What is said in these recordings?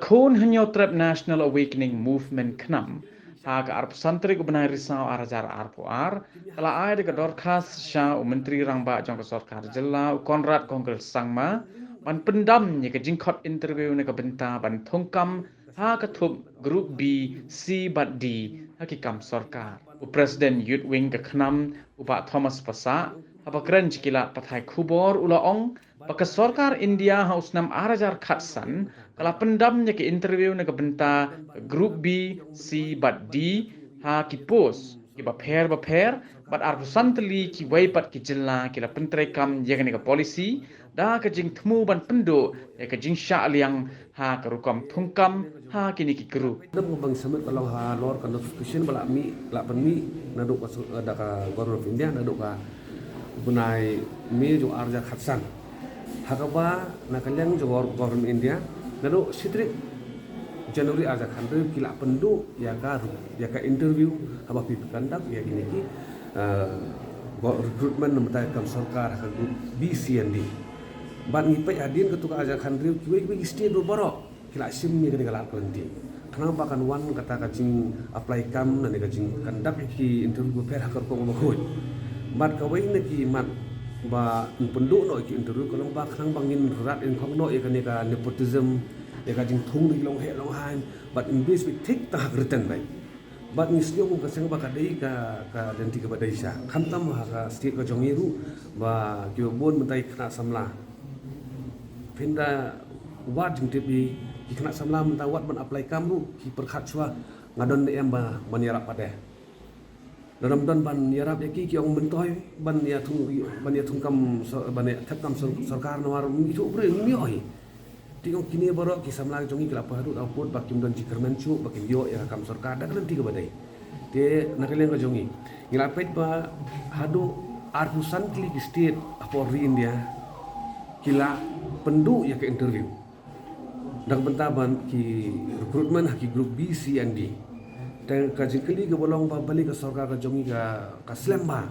Lakon Hanyotrap National Awakening Movement Knam, Haga Arp Santri Gubernur Risau Arajar Arpuar, telah ada ke Dorcas Syah Menteri Rangba Jangka Sorkar Jela Konrad Kongkel Sangma, ban pendam ke jingkot interview ke benta ban thongkam ha ketup grup B, C bat D hakikam Sorkar. Presiden Youth Wing ke Knam Upak Thomas Pasak, apa keren cikila patai kubor ulaong Baka Sorkar India haus nam arajar khatsan kala pendamnya ke interview na benta grup B, C bat D ha ki pos ki baper bat arbusantli ki waipat ki jilla ki la pentrekam jega ka polisi da ka jing temu ban pendo ya ka jing sya liang ha ka rukam thungkam ha kini ki grup Dem bang samit kalau ha lor kan notification bala mi la pen mi naduk ada ka Government of India naduk ka bunai mi jo arja khatsan hakaba nakaliang jo Government India naduk sitrik Januari arja khandri kila pendu ya ka interview haba pi kandak ya gini ki recruitment namtai kam sarkar ka group BCND ban ngipai adin ketuka arja khandri kiwe state do borok kila sim ni kena galak kelenti. Kenapa kan wan kata kacing apply kam nanti kacing kandak ki interview per hakar ko ngomong. Mat kawai ni ki mat ba penduk no ki interview kalau ba khang bangin rat in khong no ya kan ka nepotism ya kacing thung ni long he long han but in this we take ta return bai. But ni sio ko kaseng ba kadai ka denti ka badai sha. Khamtam ha ka state ka jongiru ba ki bon mentai kena samla. Pinda wat jing tepi ki kena samla mentah wat ban apply kamru ki perkhat chwa ngadon em ba ban yarap pade dalam don ban yarap ki ong bentoy ban ya thung kam ban ya thap kam sarkar nawar mi chu bre mi oi tingong kini baro ki samla jongi kala pa hadu apot bakim don cikermen chu bakim yo ya kam sarkar da kan tiga badai te nakaleng ka jongi ngilapet ba hadu arpusan kli ki state apori India kila pendu ya ke interview dak bentaban ki recruitment ki grup B, C and D dan kaji kali ke bolong balik ke sarkar ka jongi ka slemba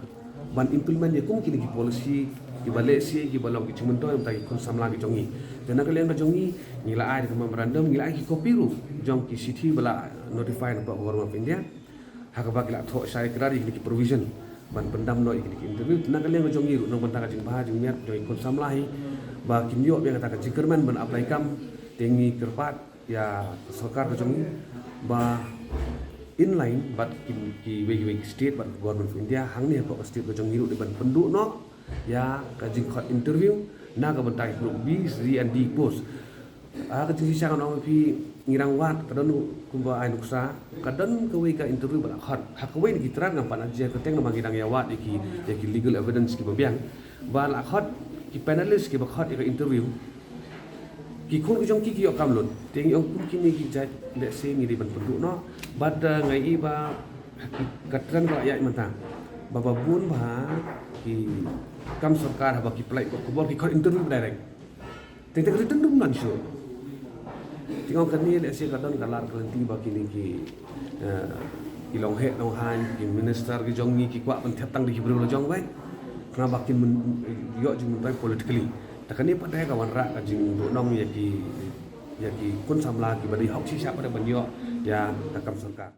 ban implement ya kum kini ki policy ki balik si ki bolong ki cuman toy tai kun samla ki jongi dan nak kalian ka jongi ngila ai ke memorandum ngila ai ki kopiru jong ki city bala notify na Government of India hakaba kila tho sai krari ki provision ban pendam no ki interview nak kalian ka jongi ru nong bentang ka jing bah jing miat jong kun samla hi ba kimyo biang kata ka jikerman ban apply kam tengi kerpat ya sarkar ka jongi ba inline but ki we state but Government of India hang ni ko state ka jongi ru de ban penduk no ya ka jing khot interview na ka bentai group B, C and D post ka jing sisa no pi ngirang wat kadon kumba ai nuksa kadon ka we ka interview ba khot hak we ni terang ngam aja ka teng na ngirang ya wat ki legal evidence ki babiang ba la khot ki panelist ki ba khot ka interview ki khun ki jong ki yo kamlun teng ong kun kini ki jat le se ngi di ban penduk no bad ngai i ba katran ba ya manta baba bun ba ki kam sarkar ba ki plai ko bor ki khot interview direct teng teng return dum nan show tingong kan ni le se kadon kalar kelenti ba kini ki long he long han ki minister ki jong ni ki kwa ban thep tang di ki bro jong bai kena bakin yo jing bai politically takani pada kawan rak jing do nong ya ki kun samla ki badi hok si siapa pada banyo ya takam sarkar